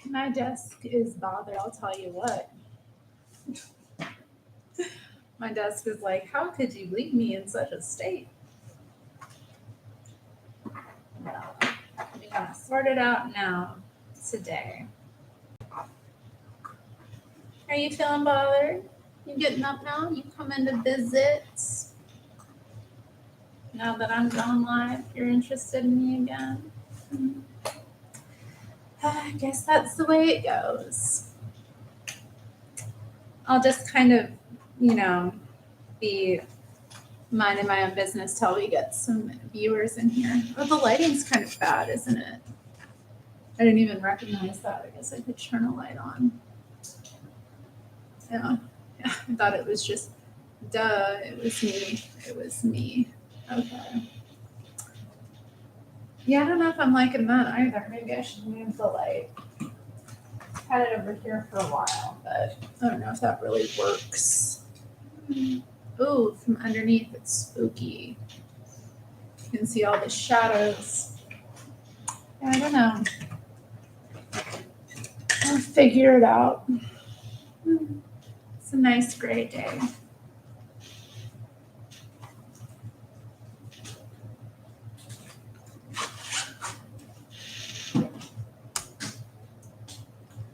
My desk is bothered, I'll tell you what. My desk is like, how could you leave me in such a state? No, we gotta sort it out now, today. Are you feeling bothered? You getting up now? You coming to visit? Now that I'm gone live, you're interested in me again? I guess that's the way it goes. I'll just kind of, be minding my own business till we get some viewers in here. Oh, the lighting's kind of bad, isn't it? I didn't even recognize that. I guess I could turn a light on. Yeah, I thought it was just, duh, it was me. It was me. Okay. Yeah, I don't know if I'm liking that either. Maybe I should move the light. Had it over here for a while, but I don't know if that really works. Ooh, from underneath it's spooky. You can see all the shadows. Yeah, I don't know. I'll figure it out. It's a nice gray day.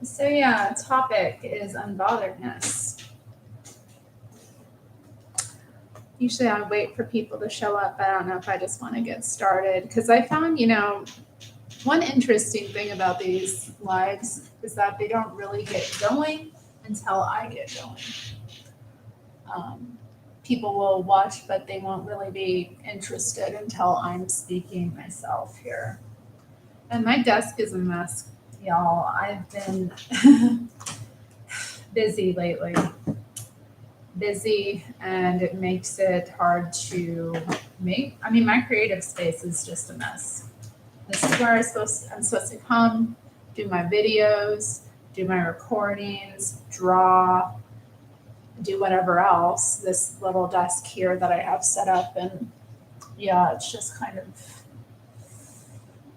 So yeah, topic is unbotheredness. Usually I wait for people to show up, but I don't know if I just want to get started. Because I found, one interesting thing about these lives is that they don't really get going until I get going. People will watch, but they won't really be interested until I'm speaking myself here. And my desk is a mess, y'all. I've been busy lately. Busy, and it makes it hard to make. I mean, my creative space is just a mess. This is where I'm supposed to come, do my videos, do my recordings, draw, do whatever else. This little desk here that I have set up, and yeah, it's just kind of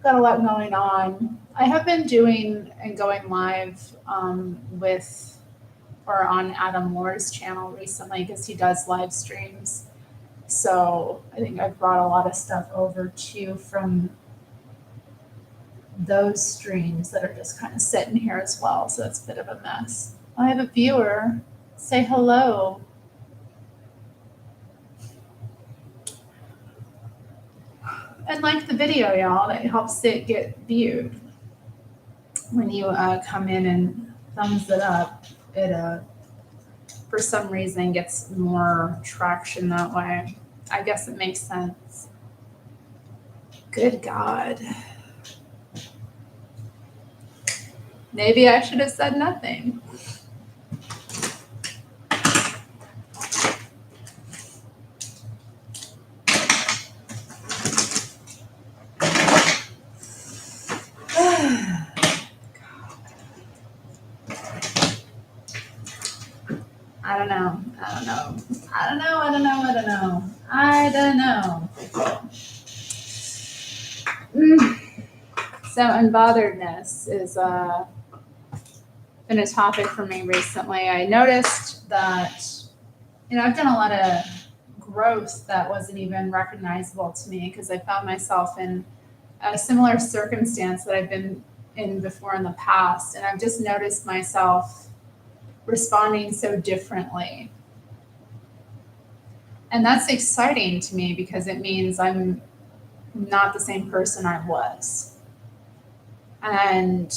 got a lot going on. I have been doing and going live with or on Adam Moore's channel recently because he does live streams. So I think I've brought a lot of stuff over too from those streams that are just kind of sitting here as well. So it's a bit of a mess. I have a viewer. Say hello. And like the video, y'all, that helps it get viewed. When you come in and thumbs it up, it for some reason gets more traction that way. I guess it makes sense. Good God. Maybe I should have said nothing. I don't know. So unbotheredness is been a topic for me recently. I noticed that, I've done a lot of growth that wasn't even recognizable to me because I found myself in a similar circumstance that I've been in before in the past. And I've just noticed myself responding so differently. And that's exciting to me because it means I'm not the same person I was. And,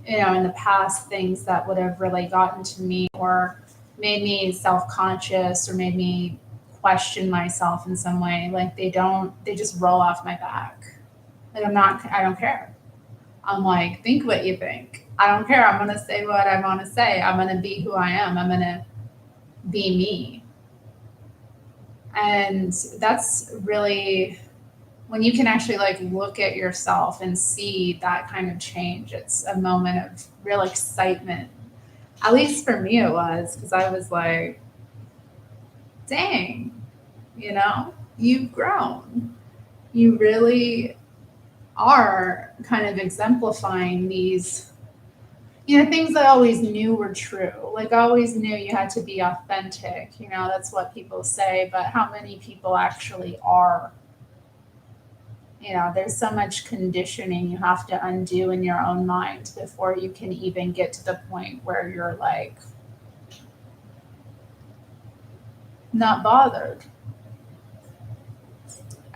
in the past, things that would have really gotten to me or made me self-conscious or made me question myself in some way, like they just roll off my back. Like I don't care. I'm like, think what you think. I don't care. I'm going to say what I want to say. I'm going to be who I am. I'm going to be me. And that's really when you can actually look at yourself and see that kind of change. It's a moment of real excitement. At least for me it was, because I was like, dang, you've grown. you really are kind of exemplifying these, things I always knew were true. Like, I always knew you had to be authentic. That's what people say, but how many people actually are? There's so much conditioning you have to undo in your own mind before you can even get to the point where you're like not bothered.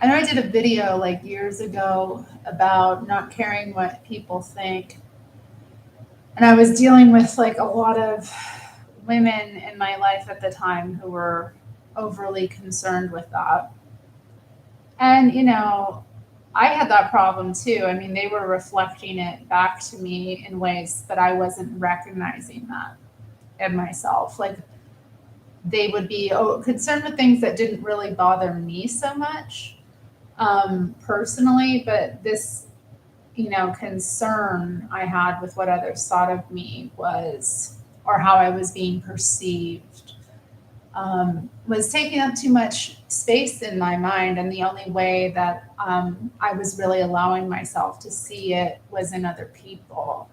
I know I did a video like years ago about not caring what people think. And I was dealing with like a lot of women in my life at the time who were overly concerned with that. And, I had that problem too. I mean, they were reflecting it back to me in ways that I wasn't recognizing that in myself. Like, they would be concerned with things that didn't really bother me so much personally, but this, concern I had with what others thought of me was, or how I was being perceived, was taking up too much space in my mind. And the only way that I was really allowing myself to see it was in other people.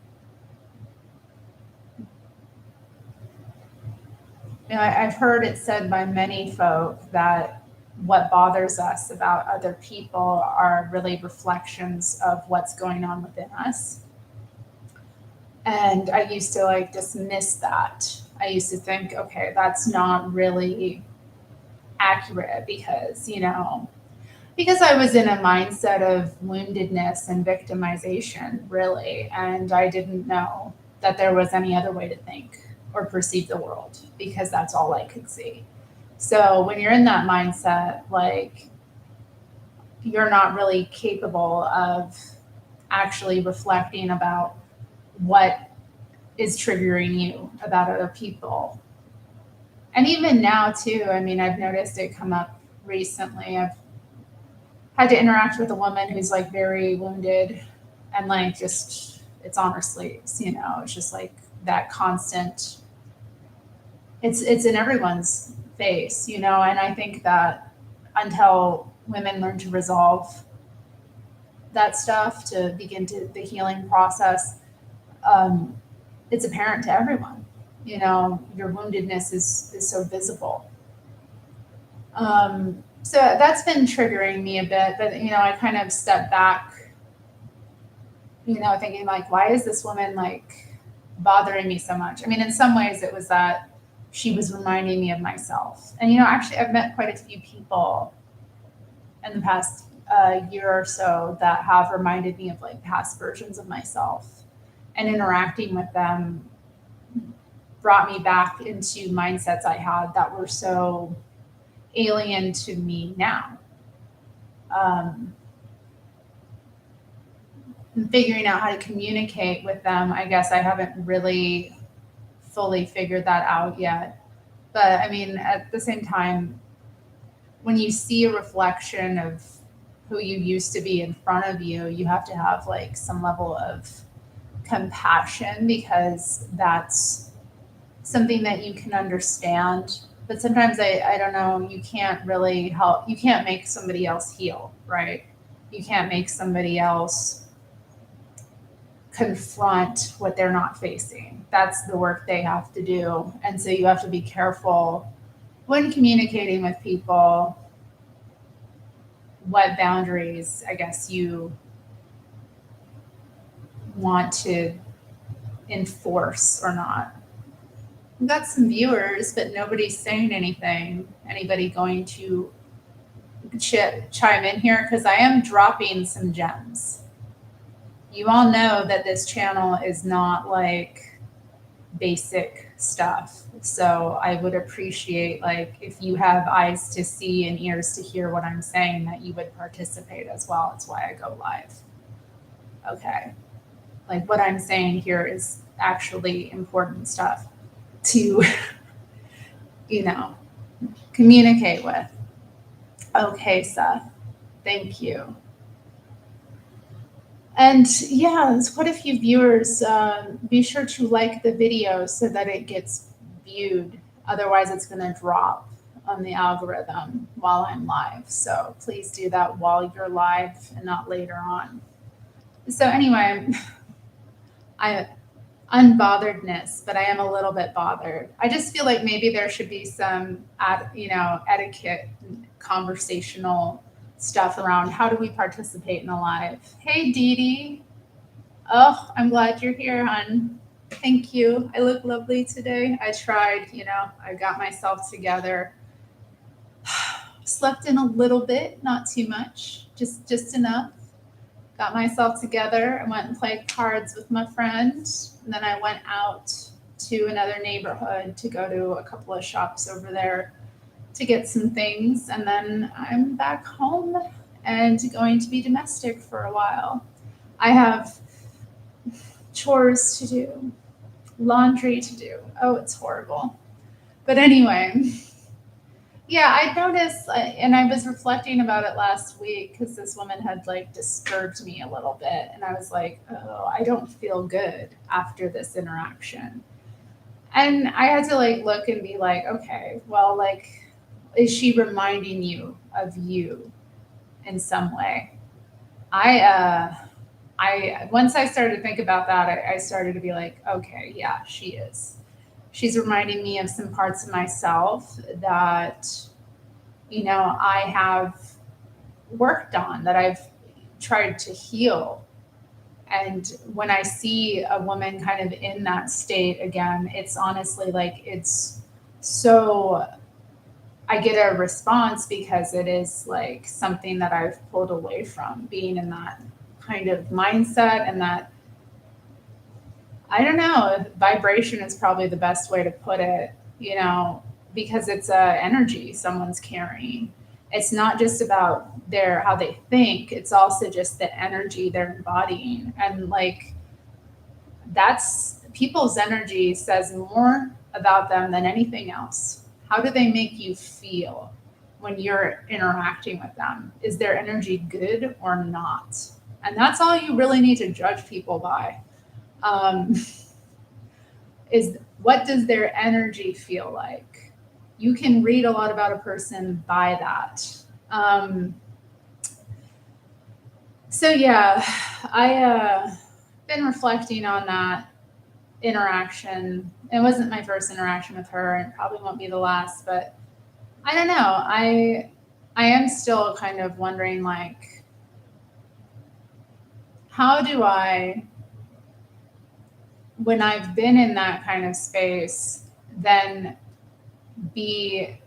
I've heard it said by many folk that what bothers us about other people are really reflections of what's going on within us. And I used to like dismiss that. I used to think, okay, that's not really accurate because I was in a mindset of woundedness and victimization, really. And I didn't know that there was any other way to think or perceive the world because that's all I could see. So when you're in that mindset, like, you're not really capable of actually reflecting about what is triggering you about other people. And even now too, I mean, I've noticed it come up recently. I've had to interact with a woman who's like very wounded and like just, it's on her sleeves, it's just like that constant, it's in everyone's face, and I think that until women learn to resolve that stuff, to begin to the healing process, it's apparent to everyone. Your woundedness is so visible. So that's been triggering me a bit, but I kind of stepped back, thinking like, why is this woman like bothering me so much? I mean, in some ways it was that she was reminding me of myself. And actually I've met quite a few people in the past year or so that have reminded me of like past versions of myself, and interacting with them brought me back into mindsets I had that were so alien to me now. Figuring out how to communicate with them, I guess I haven't really fully figured that out yet. But I mean, at the same time, when you see a reflection of who you used to be in front of you, you have to have like some level of compassion, because that's something that you can understand. But sometimes I don't know, you can't really help, you can't make somebody else heal, right? You can't make somebody else confront what they're not facing. That's the work they have to do. And so you have to be careful when communicating with people what boundaries, I guess, you want to enforce or not. We've got some viewers, but nobody's saying anything. Anybody going to chime in here? Because I am dropping some gems. You all know that this channel is not like basic stuff. So I would appreciate, like, if you have eyes to see and ears to hear what I'm saying, that you would participate as well. That's why I go live. Okay. Like, what I'm saying here is actually important stuff to, communicate with. Okay, Seth. Thank you. And yeah, there's quite a few viewers. Be sure to like the video so that it gets viewed. Otherwise, it's going to drop. on the algorithm while I'm live. So please do that while you're live and not later on. So anyway, I unbotheredness, but I am a little bit bothered. I just feel like maybe there should be some, etiquette, conversational stuff around how do we participate in a live. Hey, Dee Dee. Oh, I'm glad you're here, hon. Thank you. I look lovely today. I tried, I got myself together. Slept in a little bit, not too much, just enough. Got myself together. I went and played cards with my friend. And then I went out to another neighborhood to go to a couple of shops over there to get some things. And then I'm back home and going to be domestic for a while. I have chores to do, laundry to do. Oh, it's horrible. But anyway, yeah, I noticed, and I was reflecting about it last week because this woman had like disturbed me a little bit. And I was like, oh, I don't feel good after this interaction. And I had to like look and be like, okay, well, like, is she reminding you of you in some way? Once I started to think about that, I started to be like, okay, yeah, she is. She's reminding me of some parts of myself that, I have worked on, that I've tried to heal. And when I see a woman kind of in that state again, it's honestly like, it's so, I get a response because it is like something that I've pulled away from, being in that kind of mindset and that, I don't know, vibration is probably the best way to put it, because it's a energy someone's carrying. It's not just about how they think, it's also just the energy they're embodying. And like, that's people's energy says more about them than anything else. How do they make you feel when you're interacting with them? Is their energy good or not? And that's all you really need to judge people by. Is what does their energy feel like? You can read a lot about a person by that. So yeah, I been reflecting on that interaction. It wasn't my first interaction with her, and probably won't be the last, but I don't know. I am still kind of wondering, like, how do I, when I've been in that kind of space, then be,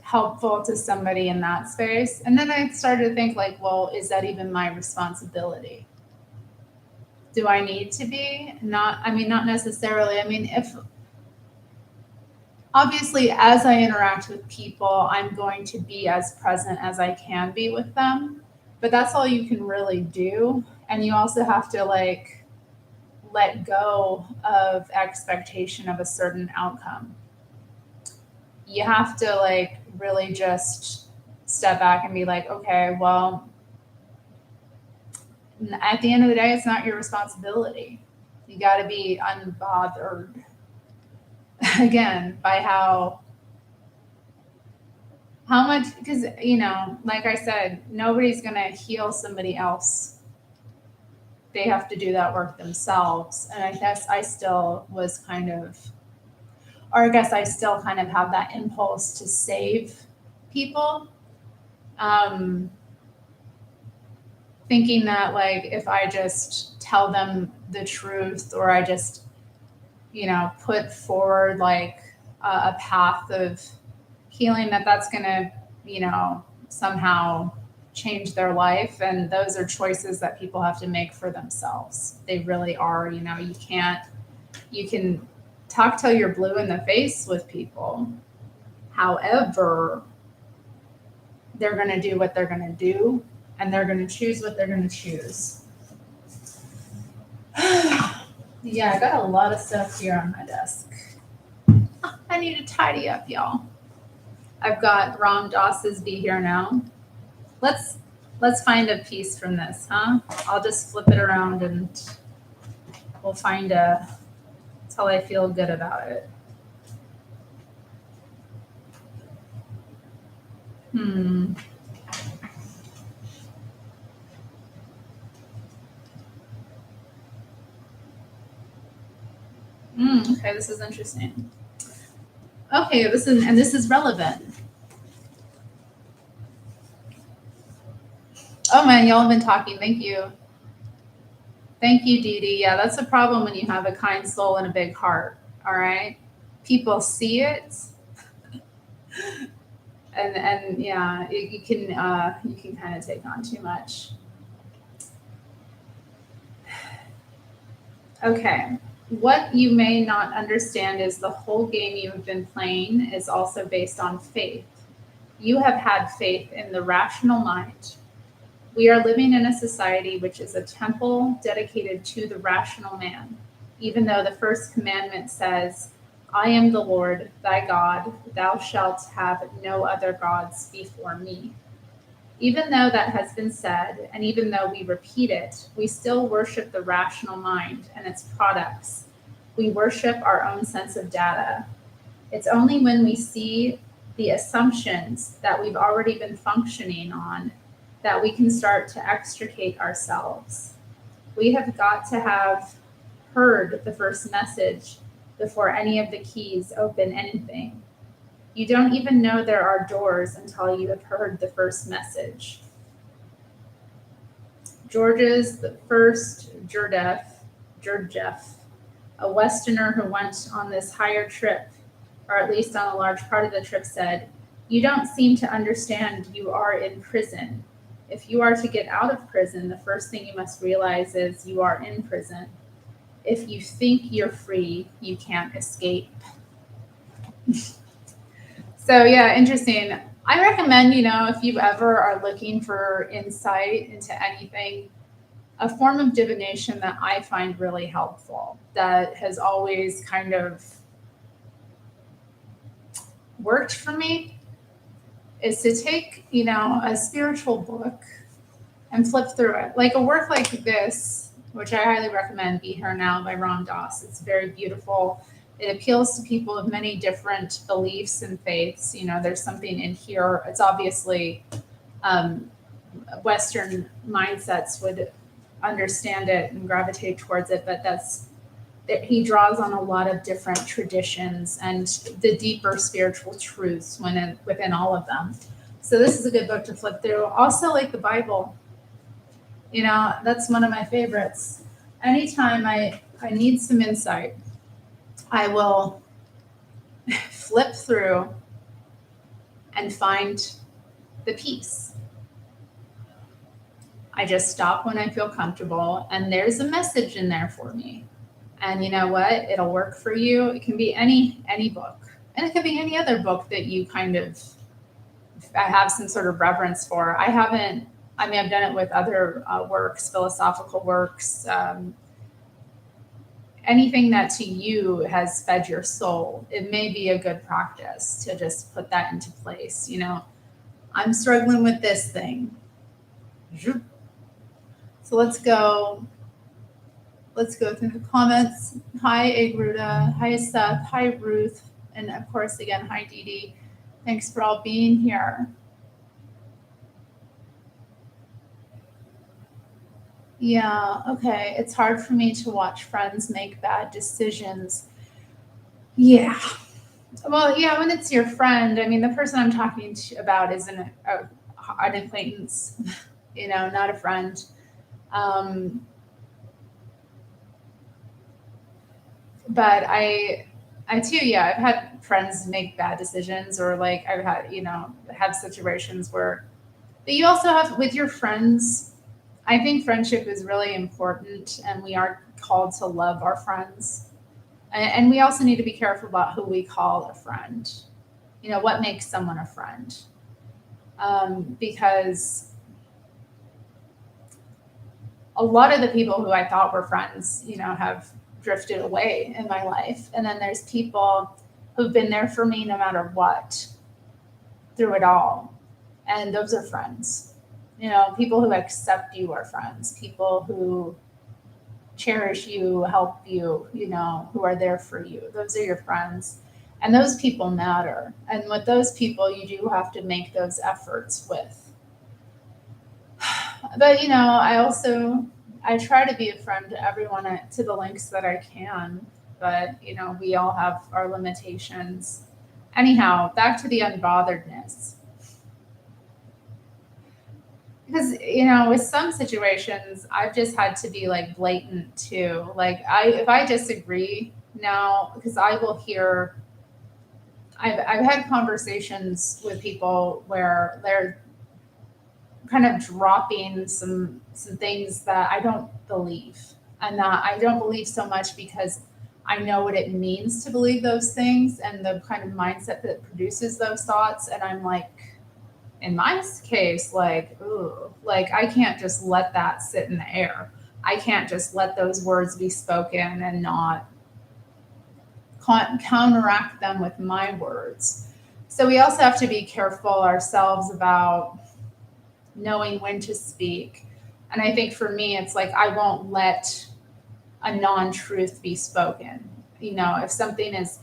helpful to somebody in that space? And then I started to think like, well, is that even my responsibility? Do I need to be? Not necessarily. If obviously as I interact with people, I'm going to be as present as I can be with them, but that's all you can really do. And you also have to like let go of expectation of a certain outcome. You have to like really just step back and be like, okay, well, at the end of the day, it's not your responsibility. You got to be unbothered again by how much, because, like I said, nobody's going to heal somebody else. They have to do that work themselves. And I guess I still kind of have that impulse to save people. Thinking that like, if I just tell them the truth, or I just, put forward like a path of healing, that's going to, somehow change their life. And those are choices that people have to make for themselves. They really are. You can talk till you're blue in the face with people. However, they're going to do what they're going to do, and they're going to choose what they're going to choose. Yeah, I got a lot of stuff here on my desk. I need to tidy up, y'all. I've got Ram Dass's Be Here Now. Let's find a piece from this, huh? I'll just flip it around and we'll find until I feel good about it. Hmm. Okay, this is interesting. Okay, this is relevant. Oh man, y'all have been talking. Thank you. Thank you, Dee Dee. Yeah, that's a problem when you have a kind soul and a big heart. All right. People see it, and yeah, you can kind of take on too much. Okay. What you may not understand is the whole game you have been playing is also based on faith. You have had faith in the rational mind. We are living in a society which is a temple dedicated to the rational man, even though the first commandment says, I am the Lord thy God, thou shalt have no other gods before me. Even though that has been said, and even though we repeat it, we still worship the rational mind and its products. We worship our own sense of data. It's only when we see the assumptions that we've already been functioning on that we can start to extricate ourselves. We have got to have heard the first message before any of the keys open anything. You don't even know there are doors until you have heard the first message. George's the first Jurjeff, a Westerner who went on this higher trip, or at least on a large part of the trip, said, You don't seem to understand you are in prison. If you are to get out of prison, the first thing you must realize is you are in prison. If you think you're free, you can't escape. So yeah, interesting. I recommend, if you ever are looking for insight into anything, a form of divination that I find really helpful, that has always kind of worked for me, is to take, a spiritual book and flip through it. Like a work like this, which I highly recommend, Be Here Now by Ram Dass. It's very beautiful. It appeals to people of many different beliefs and faiths. There's something in here. It's obviously Western mindsets would understand it and gravitate towards it, but he draws on a lot of different traditions and the deeper spiritual truths within all of them. So this is a good book to flip through. Also, like the Bible, that's one of my favorites. Anytime I need some insight, I will flip through and find the peace. I just stop when I feel comfortable, and there's a message in there for me. And you know what? It'll work for you. It can be any book, and it could be any other book that you kind of have some sort of reverence for. I've done it with other works, philosophical works, anything that to you has fed your soul. It may be a good practice to just put that into place. I'm struggling with this thing. So let's go through the comments. Hi, Agruda. Hi, Seth. Hi, Ruth. And of course, again, hi, Dee Dee. Thanks for all being here. Yeah, okay. It's hard for me to watch friends make bad decisions. Yeah. Well, yeah, when it's your friend, the person I'm talking about is an acquaintance, not a friend. But I too, yeah, I've had friends make bad decisions, or like I've had, have situations where, but you also have with your friends. I think friendship is really important, and we are called to love our friends. And we also need to be careful about who we call a friend. What makes someone a friend? Because a lot of the people who I thought were friends, have drifted away in my life. And then there's people who've been there for me no matter what, through it all. And those are friends. People who accept you are friends. People who cherish you, help you, who are there for you. Those are your friends. And those people matter. And with those people, you do have to make those efforts with. But, I try to be a friend to everyone to the lengths that I can. But, we all have our limitations. Anyhow, back to the unbotheredness. Because, with some situations, I've just had to be like blatant too. Like, if I disagree now, because I will hear, I've had conversations with people where they're kind of dropping some things that I don't believe, and that I don't believe so much because I know what it means to believe those things and the kind of mindset that produces those thoughts. And I'm like, in my case, like, ooh, like I can't just let that sit in the air. I can't just let those words be spoken and not counteract them with my words. So we also have to be careful ourselves about knowing when to speak. And I think for me, it's like I won't let a non-truth be spoken. If something is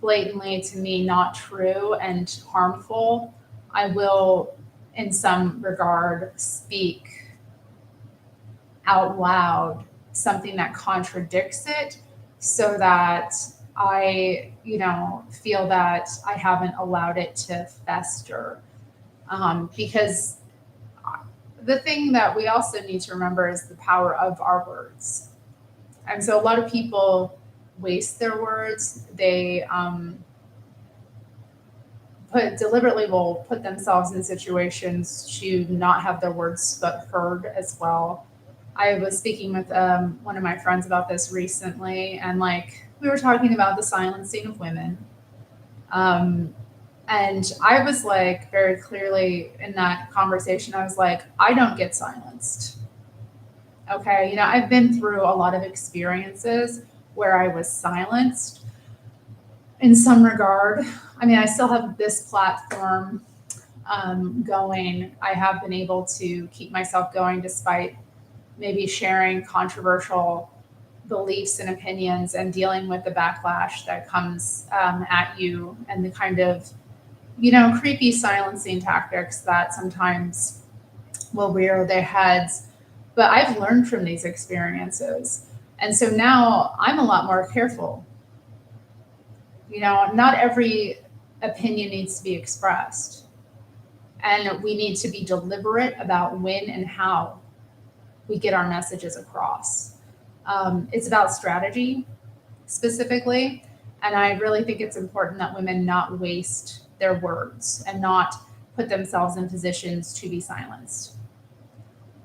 blatantly to me not true and harmful, I will, in some regard, speak out loud something that contradicts it so that I, feel that I haven't allowed it to fester. Because the thing that we also need to remember is the power of our words. And so a lot of people waste their words. They deliberately will put themselves in situations to not have their words heard as well. I was speaking with one of my friends about this recently, and like we were talking about the silencing of women. And I was like, very clearly in that conversation, I was like, I don't get silenced. Okay. I've been through a lot of experiences where I was silenced in some regard. I mean, I still have this platform going. I have been able to keep myself going despite maybe sharing controversial beliefs and opinions and dealing with the backlash that comes at you, and the kind of, creepy silencing tactics that sometimes will rear their heads. But I've learned from these experiences. And so now I'm a lot more careful. Not every opinion needs to be expressed. And we need to be deliberate about when and how we get our messages across. It's about strategy specifically. And I really think it's important that women not waste their words and not put themselves in positions to be silenced.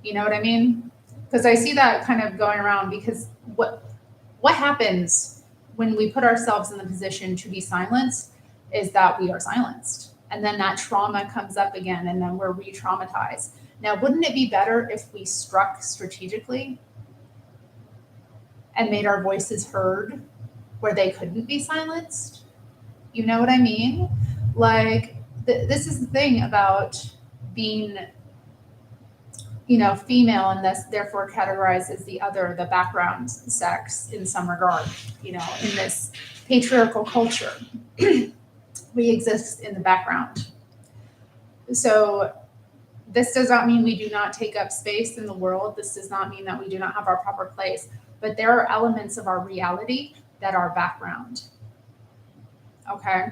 You know what I mean? Because I see that kind of going around, because what happens when we put ourselves in the position to be silenced is that we are silenced. And then that trauma comes up again, and then we're re-traumatized. Now, wouldn't it be better if we struck strategically and made our voices heard where they couldn't be silenced? You know what I mean? Like, this is the thing about being, female, and thus therefore categorized as the other, the background sex in some regard, in this patriarchal culture. We exist in the background. So this does not mean we do not take up space in the world. This does not mean that we do not have our proper place, but there are elements of our reality that are background. Okay.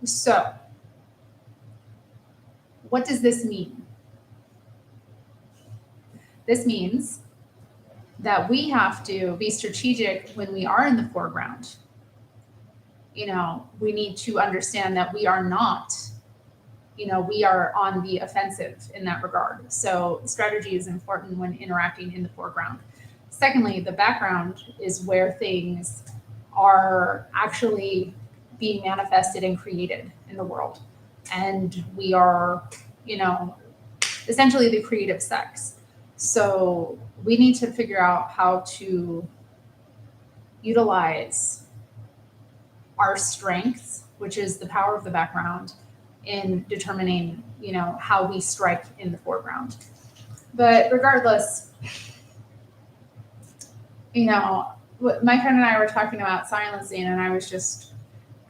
So what does this mean? This means that we have to be strategic when we are in the foreground. We need to understand that we are not, we are on the offensive in that regard. So strategy is important when interacting in the foreground. Secondly, the background is where things are actually being manifested and created in the world. And we are, essentially the creative sex. So we need to figure out how to utilize our strengths, which is the power of the background, in determining, how we strike in the foreground. But regardless, my friend and I were talking about silencing, and I was just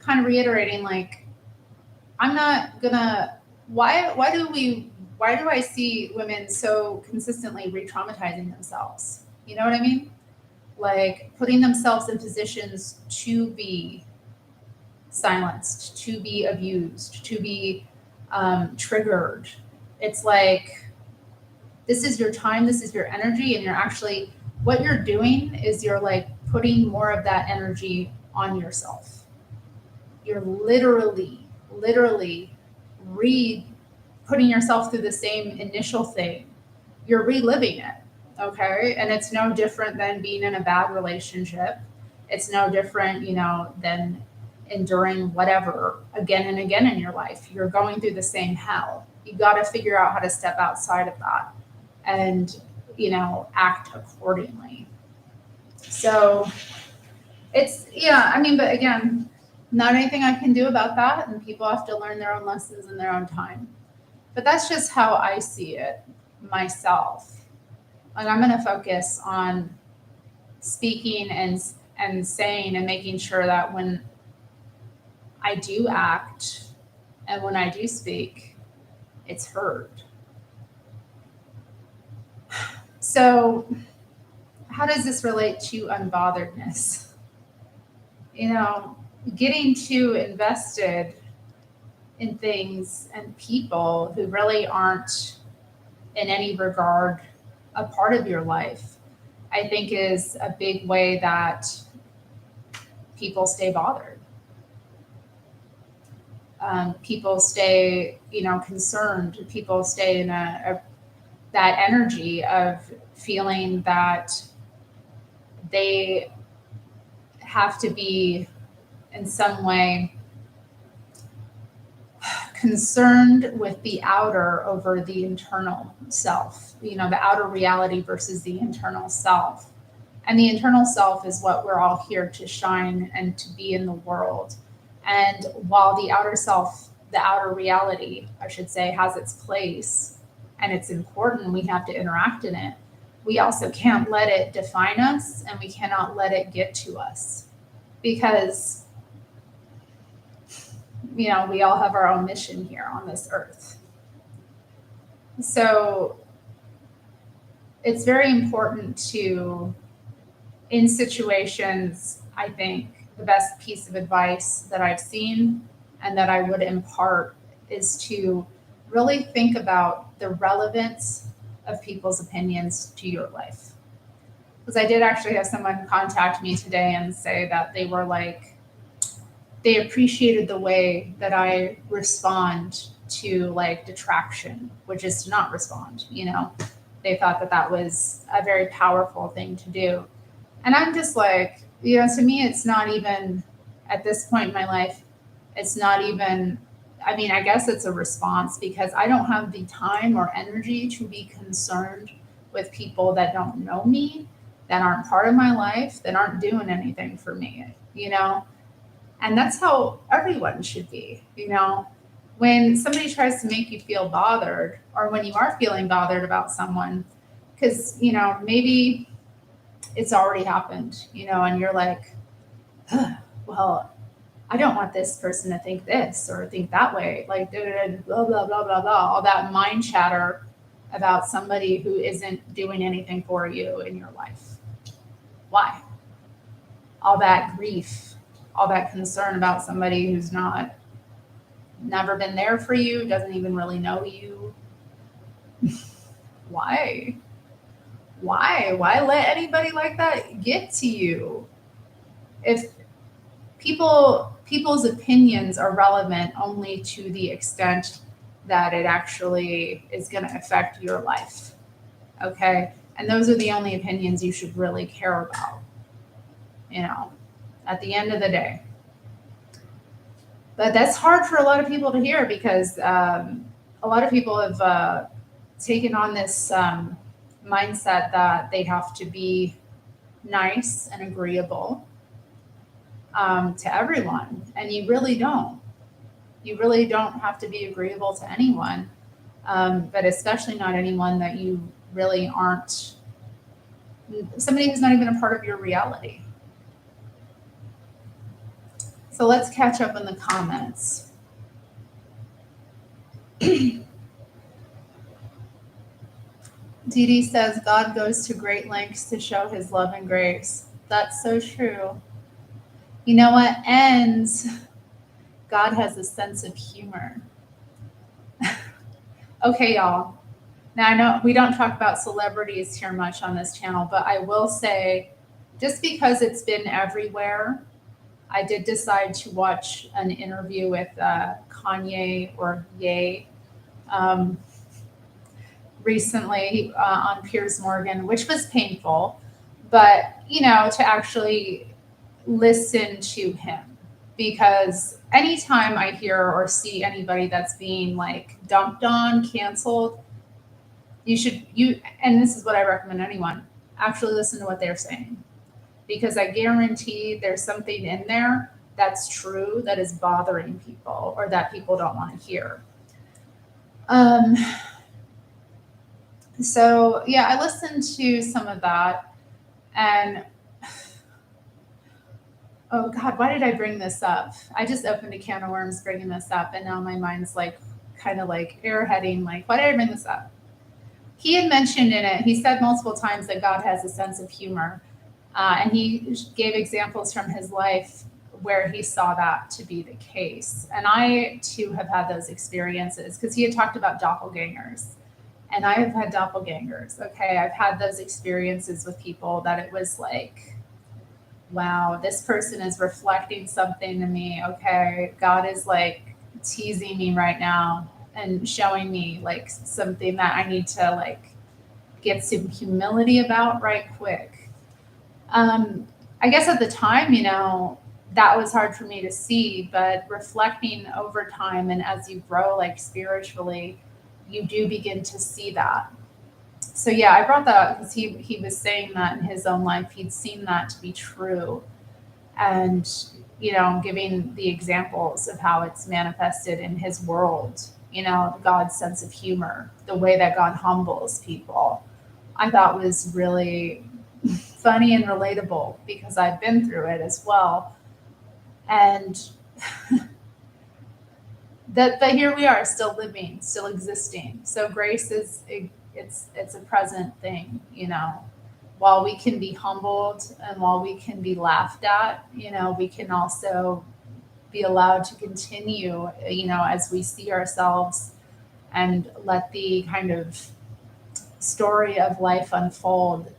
kind of reiterating, like, I'm not gonna, why do I see women so consistently re-traumatizing themselves? You know what I mean? Like putting themselves in positions to be silenced, to be abused, to be triggered. It's like, this is your time, this is your energy, and you're actually, what you're doing is you're like putting more of that energy on yourself. You're literally putting yourself through the same initial thing. You're reliving it, okay? And it's no different than being in a bad relationship. It's no different, than enduring whatever again and again in your life. You're going through the same hell. You got to figure out how to step outside of that and, act accordingly. So it's, but again, not anything I can do about that. And people have to learn their own lessons in their own time. But that's just how I see it myself. And I'm going to focus on speaking and saying and making sure that when I do act and when I do speak, it's heard. So how does this relate to unbotheredness? Getting too invested in things and people who really aren't in any regard a part of your life, I think is a big way that people stay bothered. People stay, concerned. People stay in that energy of feeling that they have to be in some way concerned with the outer over the internal self, the outer reality versus the internal self. And the internal self is what we're all here to shine and to be in the world. And while the outer self, the outer reality, I should say, has its place and it's important, we have to interact in it, we also can't let it define us and we cannot let it get to us because we all have our own mission here on this earth. So it's very important to, in situations, I think the best piece of advice that I've seen and that I would impart is to really think about the relevance of people's opinions to your life. Because I did actually have someone contact me today and say that they were like, they appreciated the way that I respond to like detraction, which is to not respond, They thought that was a very powerful thing to do. And I'm just like, to me, it's not even, at this point in my life, it's not even, I guess it's a response because I don't have the time or energy to be concerned with people that don't know me, that aren't part of my life, that aren't doing anything for me, And that's how everyone should be, When somebody tries to make you feel bothered or when you are feeling bothered about someone, because, maybe it's already happened, and you're like, well, I don't want this person to think this or think that way, like blah, blah, blah, blah, blah, all that mind chatter about somebody who isn't doing anything for you in your life. Why? All that grief, all that concern about somebody who's never been there for you, doesn't even really know you. Why? Why let anybody like that get to you? If people's opinions are relevant only to the extent that it actually is going to affect your life. Okay? And those are the only opinions you should really care about, at the end of the day. But that's hard for a lot of people to hear because a lot of people have taken on this mindset that they have to be nice and agreeable to everyone. And you really don't. You really don't have to be agreeable to anyone, but especially not anyone that you really aren't, somebody who's not even a part of your reality. So let's catch up in the comments. Dee Dee says, God goes to great lengths to show his love and grace. That's so true. You know what? And God has a sense of humor. Okay, y'all. Now, I know we don't talk about celebrities here much on this channel, but I will say, just because it's been everywhere, I did decide to watch an interview with Kanye or Ye recently on Piers Morgan, which was painful, but, to actually listen to him. Because anytime I hear or see anybody that's being like dumped on, canceled, and this is what I recommend anyone, actually listen to what they're saying. Because I guarantee there's something in there that's true that is bothering people or that people don't want to hear. So yeah, I listened to some of that, and oh God, why did I bring this up? I just opened a can of worms bringing this up, and now my mind's like kind of like airheading, like, why did I bring this up? He had mentioned in it, he said multiple times that God has a sense of humor. And he gave examples from his life where he saw that to be the case. And I, too, have had those experiences because he had talked about doppelgangers. And I have had doppelgangers, okay? I've had those experiences with people that it was like, wow, this person is reflecting something to me, okay? God is like teasing me right now and showing me like something that I need to like get some humility about right quick. I guess at the time, that was hard for me to see, but reflecting over time and as you grow like spiritually, you do begin to see that. So yeah, I brought that up because he was saying that in his own life, he'd seen that to be true. And, giving the examples of how it's manifested in his world, God's sense of humor, the way that God humbles people, I thought was really funny and relatable because I've been through it as well. And but here we are, still living, still existing. So grace it's a present thing, While we can be humbled and while we can be laughed at, we can also be allowed to continue, as we see ourselves and let the kind of story of life unfold.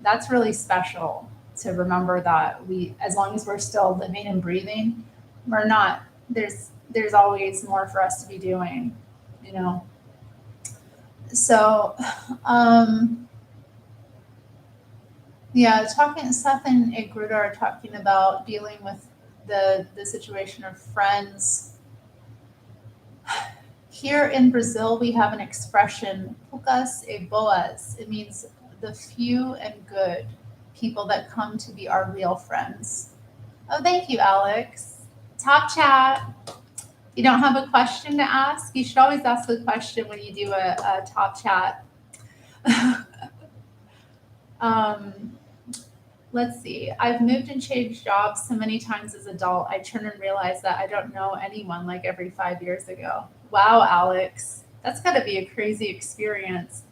That's really special to remember that as long as we're still living and breathing, we're not, there's always more for us to be doing, So, yeah, Seth and Igruda are talking about dealing with the situation of friends. Here in Brazil, we have an expression, poucas e boas. It means the few and good people that come to be our real friends. Oh, thank you, Alex. Top chat. You don't have a question to ask? You should always ask a question when you do a top chat. Let's see. I've moved and changed jobs so many times as an adult. I turn and realize that I don't know anyone like every 5 years ago. Wow, Alex. That's got to be a crazy experience.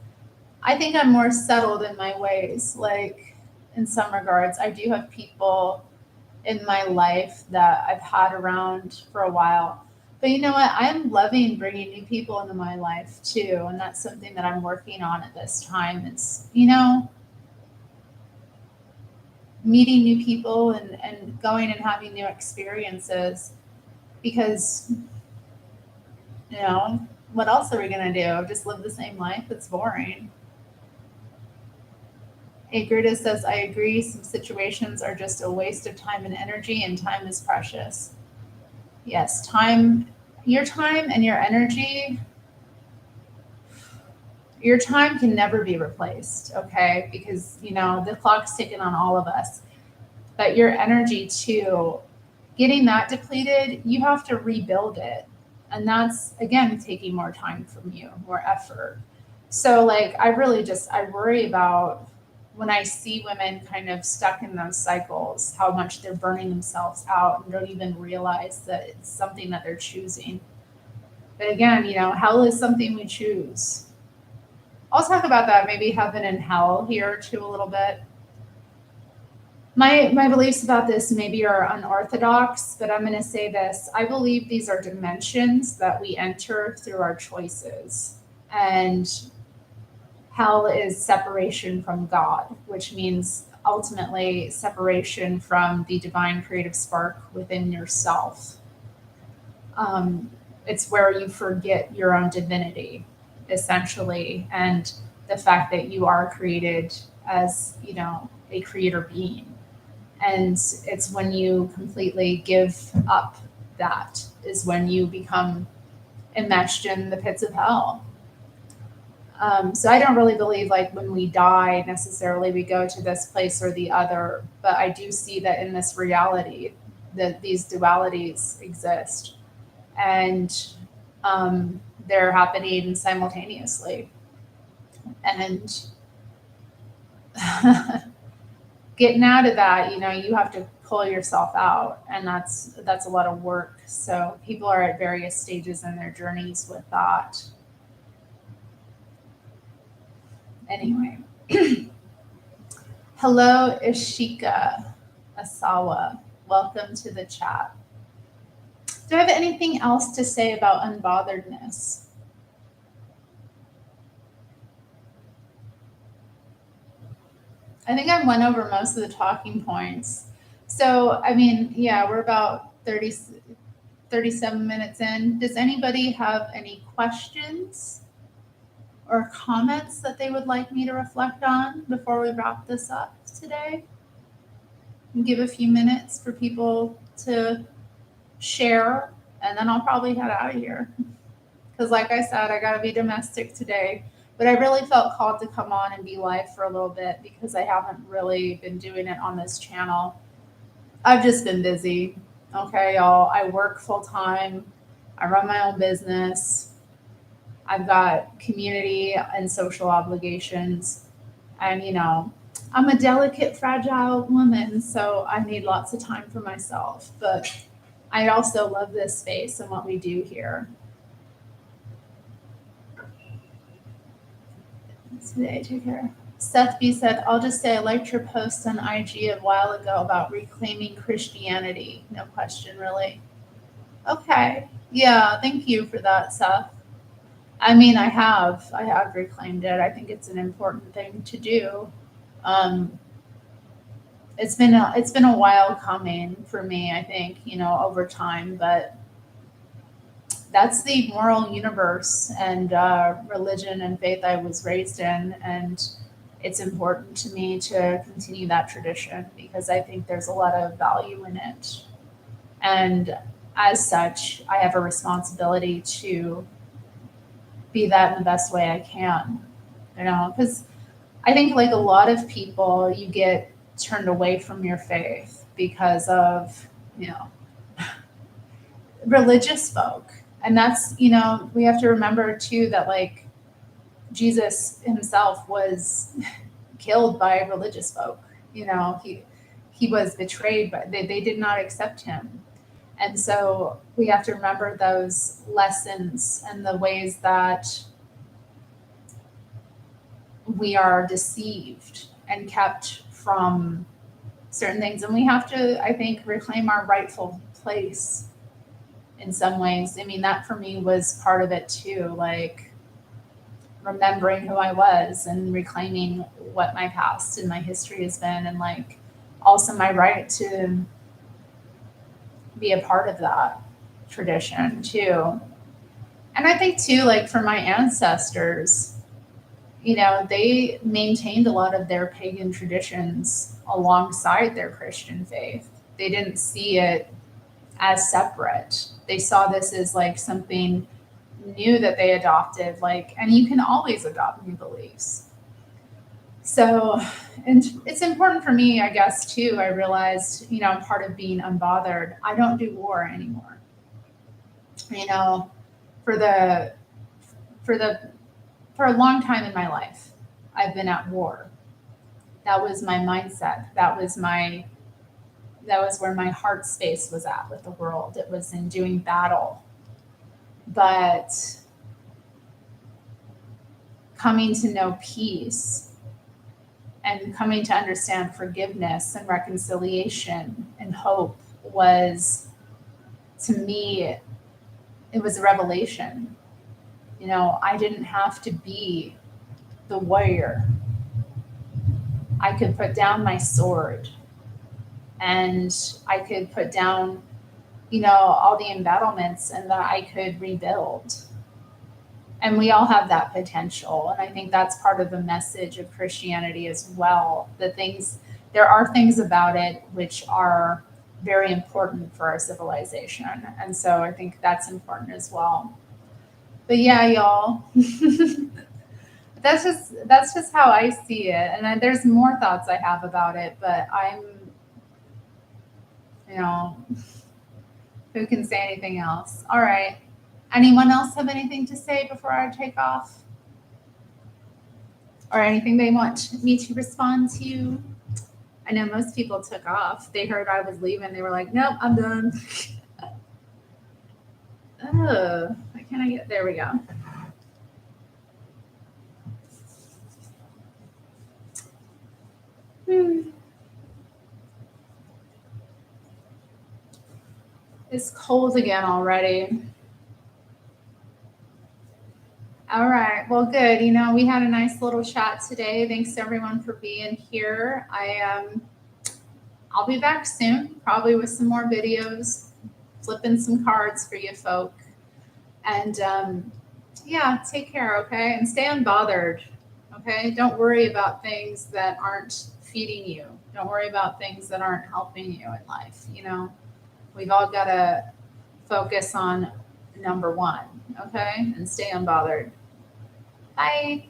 I think I'm more settled in my ways. Like, in some regards, I do have people in my life that I've had around for a while. But you know what? I'm loving bringing new people into my life too. And that's something that I'm working on at this time. It's, meeting new people and going and having new experiences. Because, what else are we going to do? Just live the same life? It's boring. Agrita says, I agree. Some situations are just a waste of time and energy, and time is precious. Yes, your time and your energy, your time can never be replaced, okay? Because, the clock's ticking on all of us. But your energy too, getting that depleted, you have to rebuild it. And that's, again, taking more time from you, more effort. So, like, I worry about when I see women kind of stuck in those cycles, how much they're burning themselves out and don't even realize that it's something that they're choosing. But again, hell is something we choose. I'll talk about that, maybe heaven and hell here too a little bit. My beliefs about this maybe are unorthodox, but I'm going to say this. I believe these are dimensions that we enter through our choices. And hell is separation from God, which means ultimately separation from the divine creative spark within yourself. It's where you forget your own divinity, essentially, and the fact that you are created as, a creator being. And it's when you completely give up that is when you become enmeshed in the pits of hell. So I don't really believe like when we die necessarily we go to this place or the other, but I do see that in this reality that these dualities exist, and they're happening simultaneously. And getting out of that, you have to pull yourself out, and that's a lot of work. So people are at various stages in their journeys with that. Anyway, hello Ishika Asawa, welcome to the chat. Do I have anything else to say about unbotheredness? I think I went over most of the talking points. So, we're about 37 minutes in. Does anybody have any questions or comments that they would like me to reflect on before we wrap this up today? And give a few minutes for people to share, and then I'll probably head out of here. Because like I said, I got to be domestic today. But I really felt called to come on and be live for a little bit because I haven't really been doing it on this channel. I've just been busy. Okay, y'all. I work full time. I run my own business. I've got community and social obligations. And, I'm a delicate, fragile woman, so I need lots of time for myself. But I also love this space and what we do here. Today, take care. Seth B said, I'll just say I liked your post on IG a while ago about reclaiming Christianity. No question, really. Okay. Yeah, thank you for that, Seth. I have reclaimed it. I think it's an important thing to do. It's been a while coming for me, I think, over time, but that's the moral universe and religion and faith I was raised in. And it's important to me to continue that tradition because I think there's a lot of value in it. And as such, I have a responsibility to be that in the best way I can, because I think like a lot of people, you get turned away from your faith because of, religious folk. And that's, we have to remember too that like Jesus himself was killed by religious folk. He was betrayed, but they did not accept him. And so we have to remember those lessons and the ways that we are deceived and kept from certain things. And we have to, I think, reclaim our rightful place in some ways. That for me was part of it too, like remembering who I was and reclaiming what my past and my history has been, and like also my right to be a part of that tradition too. And I think too, like for my ancestors, they maintained a lot of their pagan traditions alongside their Christian faith. They didn't see it as separate. They saw this as like something new that they adopted, and you can always adopt new beliefs. So, and it's important for me, I guess, too. I realized, I'm part of being unbothered. I don't do war anymore. For a long time in my life, I've been at war. That was my mindset. That was where my heart space was at with the world. It was in doing battle. But coming to know peace and coming to understand forgiveness and reconciliation and hope was, to me, it was a revelation. I didn't have to be the warrior. I could put down my sword and I could put down, all the embattlements, and that I could rebuild. And we all have that potential. And I think that's part of the message of Christianity as well. There are things about it which are very important for our civilization. And so I think that's important as well. But yeah, y'all, that's just how I see it. And then there's more thoughts I have about it, but who can say anything else? All right. Anyone else have anything to say before I take off? Or anything they want me to respond to? I know most people took off. They heard I was leaving. They were like, nope, I'm done. Oh, why can't I get, there we go. It's cold again already. All right. Well, good. We had a nice little chat today. Thanks everyone for being here. I'll be back soon, probably with some more videos, flipping some cards for you folk. And yeah, take care, okay? And stay unbothered, okay? Don't worry about things that aren't feeding you. Don't worry about things that aren't helping you in life. We've all got to focus on number one, okay? And stay unbothered. Bye.